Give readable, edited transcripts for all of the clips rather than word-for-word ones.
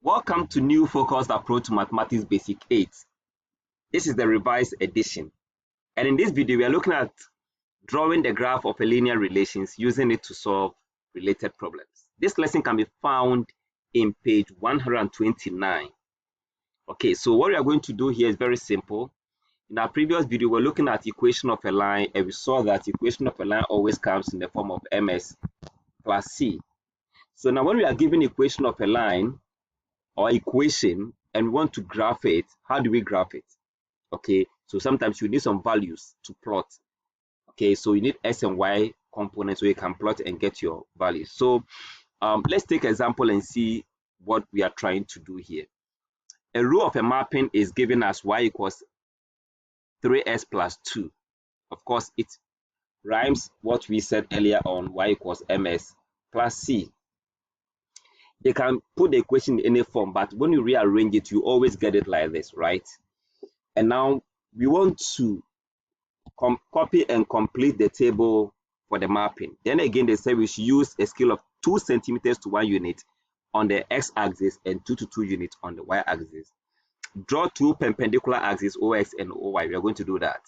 Welcome to New Focused Approach to Mathematics Basic 8. This is the revised edition. And in this video, we are looking at drawing the graph of a linear relations using it to solve related problems. This lesson can be found in page 129. Okay, so what we are going to do here is very simple. In our previous video, we're looking at equation of a line, and we saw that equation of a line always comes in the form of ms plus c. So now when we are given equation of a line, or equation, and we want to graph it, how do we graph it? Okay, so sometimes you need some values to plot. Okay, so you need x and y components so you can plot and get your values. So let's take an example and see what we are trying to do here. A row of a mapping is given as y equals 3s plus 2. Of course, it rhymes what we said earlier on, y equals ms plus c. They can put the equation in any form, but when you rearrange it, you always get it like this, right? And now we want to copy and complete the table for the mapping. Then again, they say we should use a scale of 2 centimeters to 1 unit on the x-axis and 2 to 2 units on the y-axis. Draw two perpendicular axes, OX and OY. We are going to do that.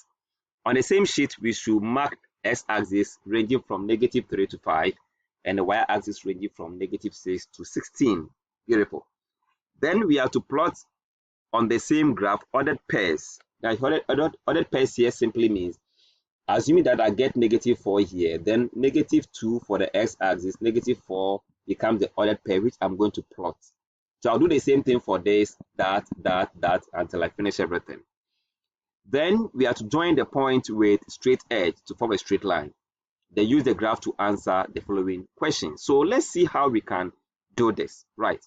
On the same sheet, we should mark x-axis ranging from -3 to 5, and the y-axis ranging from -6 to 16. Beautiful. Then we have to plot on the same graph ordered pairs. Now, ordered pairs here simply means, assuming that I get -4 here, then -2 for the x-axis, -4 becomes the ordered pair which I'm going to plot. So I'll do the same thing for this, that, until I finish everything. Then we have to join the point with straight edge to form a straight line. Then use the graph to answer the following question. So let's see how we can do this. Right.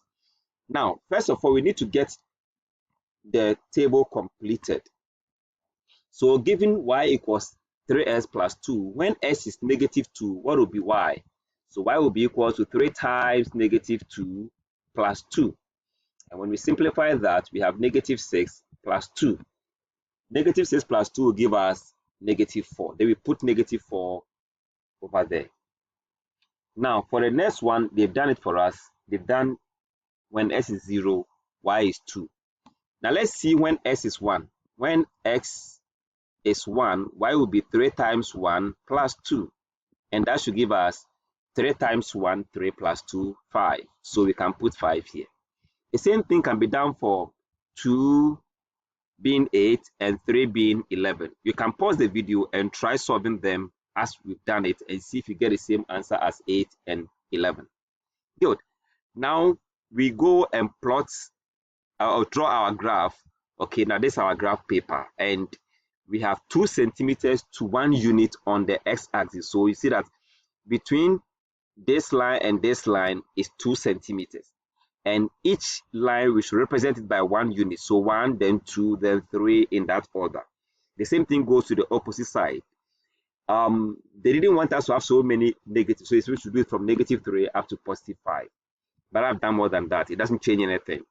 Now, first of all, we need to get the table completed. So given y equals 3s plus 2, when s is -2, what will be y? So y will be equal to 3 times -2 plus 2. And when we simplify that, we have -6 plus 2. -6 plus 2 will give us -4. Then we put -4 over there. Now for the next one, they've done it for us. They've done when s is 0, y is 2. Now let's see when s is 1. When x is 1, y will be 3 times 1 plus 2, and that should give us 3 times 1, 3 plus 2, 5. So we can put 5 here. The same thing can be done for 2 being 8 and 3 being 11. You can pause the video and try solving them as we've done it and see if you get the same answer as 8 and 11. Good. Now we go and plot or draw our graph. Okay, now this is our graph paper, and we have 2 centimeters to 1 unit on the x-axis. So you see that between this line and this line is 2 centimeters, and each line we should represent it by 1 unit. So 1, then 2, then 3, in that order. The same thing goes to the opposite side. They didn't want us to have so many negatives, so we should do it from -3 up to +5. But I've done more than that. It doesn't change anything.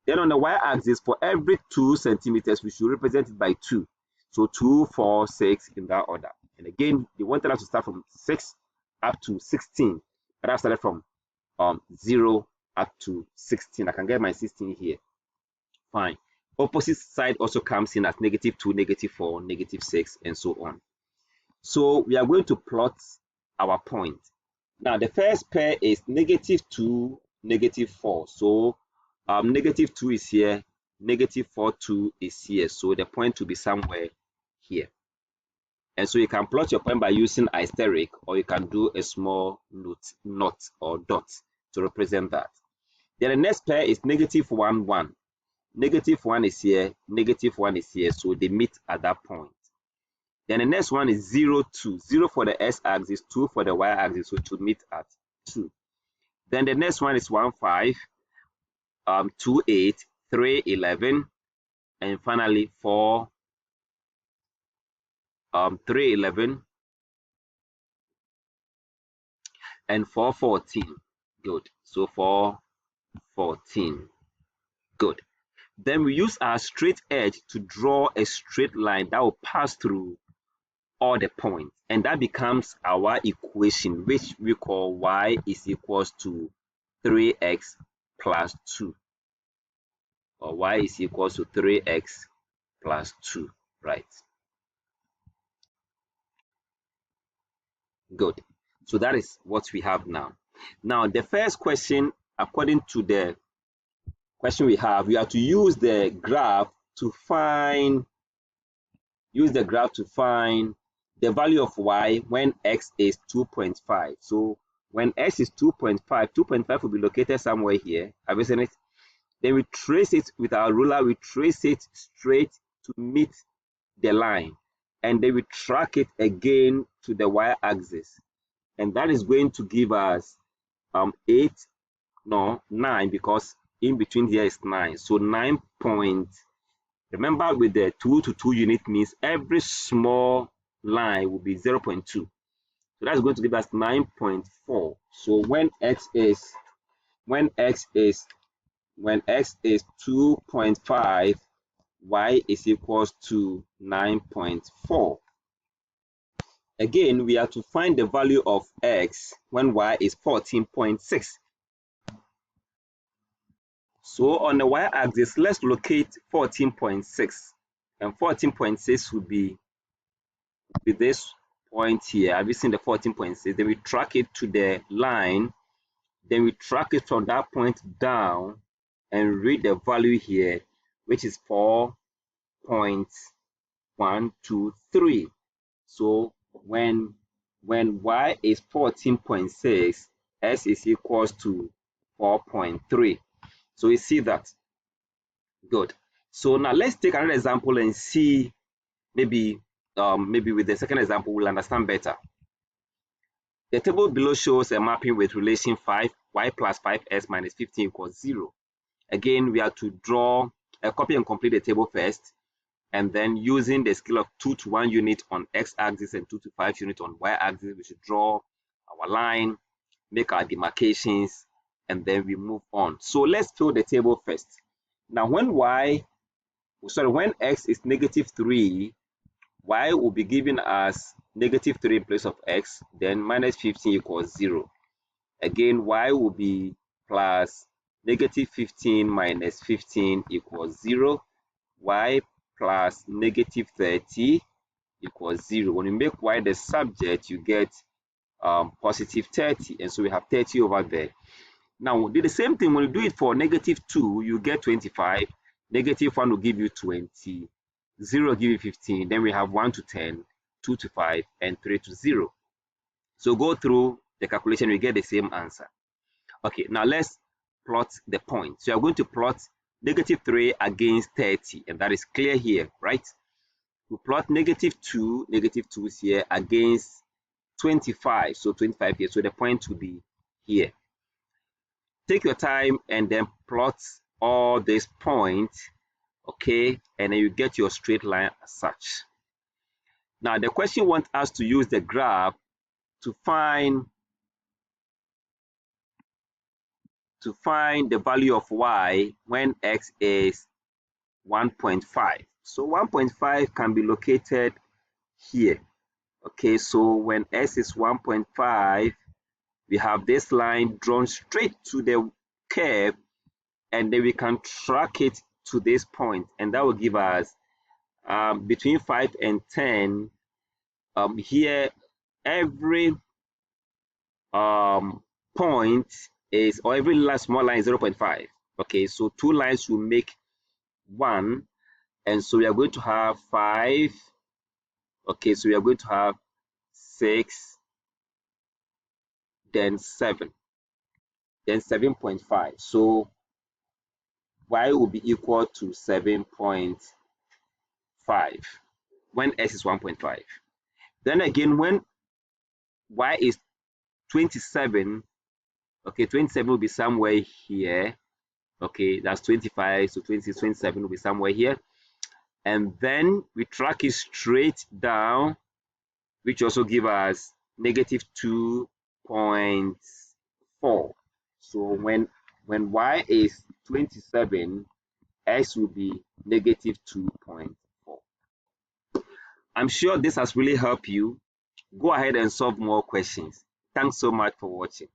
Then on the y-axis, for every 2 centimeters, we should represent it by 2. So 2, 4, 6, in that order. And again, they wanted us to start from 6 up to 16. But I started from 0 up to 16. I can get my 16 here. Fine. Opposite side also comes in as -2, -4, -6, and so on. So we are going to plot our point. Now the first pair is -2, -4. So -2 is here, -4, 2 is here. So the point will be somewhere here. And so you can plot your point by using asterisk, or you can do a small note or dot to represent that. Then the next pair is -1, 1. -1 is here, -1 is here. So they meet at that point. Then the next one is 0, 2. 0 for the x-axis, 2 for the y-axis, so it will meet at 2. Then the next one is 1, 5, 2, 8, 3, 11, and finally 4, 3, 11, and 4, 14. Good. So 4, 14. Good. Then we use our straight edge to draw a straight line that will pass through all the points, and that becomes our equation, which we call y is equals to 3x plus 2. or y is equals to 3x plus 2, right? Good. So that is what we have now. Now, the first question, according to the question we have to use the graph to find the value of y when x is 2.5. So when x is 2.5, 2.5 will be located somewhere here. Have you seen it? Then we trace it with our ruler, we trace it straight to meet the line, and then we track it again to the y-axis, and that is going to give us 9, because in between here is 9. So 9 point, remember with the 2 to 2 unit means every small line will be 0.2. So that's going to give us 9.4. So when x is 2.5, y is equals to 9.4. Again, we have to find the value of x when y is 14.6. So on the y-axis, let's locate 14.6. And 14.6 would be this point here. Have you seen the 14.6? Then we track it to the line. Then we track it from that point down and read the value here, which is 4.123. So when y is 14.6, s is equals to 4.3. So you see that. Good. So now let's take another example and see, maybe with the second example we'll understand better. The table below shows a mapping with relation 5, y plus 5s minus 15 equals 0. Again, we have to draw a copy and complete the table first, and then using the scale of 2 to 1 unit on x-axis and 2 to 5 unit on y-axis, we should draw our line, make our demarcations, and then we move on. So let's fill the table first. Now when x is -3, y will be given as -3 in place of x, then minus 15 equals 0. Again, y will be plus -15 minus 15 equals 0. Y plus -30 equals 0. When you make y the subject, you get positive 30, and so we have 30 over there. Now we do the same thing. When you do it for -2, you get 25. -1 will give you 20. 0 will give you 15. Then we have 1 to 10, 2 to 5, and 3 to 0. So go through the calculation, we get the same answer. Okay, now let's plot the point. So you're going to plot -3 against 30, and that is clear here, right? We plot -2 is here against 25, so 25 here. So the point will be here. Take your time and then plot all these points, okay, and then you get your straight line as such. Now the question wants us to use the graph to find the value of y when x is 1.5. So 1.5 can be located here. Okay, so when s is 1.5, we have this line drawn straight to the curve, and then we can track it to this point, and that will give us between 5 and 10. Here, every point is, or every last small line is 0.5. Okay, so 2 lines will make 1, and so we are going to have 5. Okay, so we are going to have 6, then 7, then 7.5. So y will be equal to 7.5 when s is 1.5. Then again, when y is 27, okay, 27 will be somewhere here. Okay, that's 25, so 27 will be somewhere here. And then we track it straight down, which also give us -2.4. So when y is 27, s will be -2.4. I'm sure this has really helped you. Go ahead and solve more questions. Thanks so much for watching.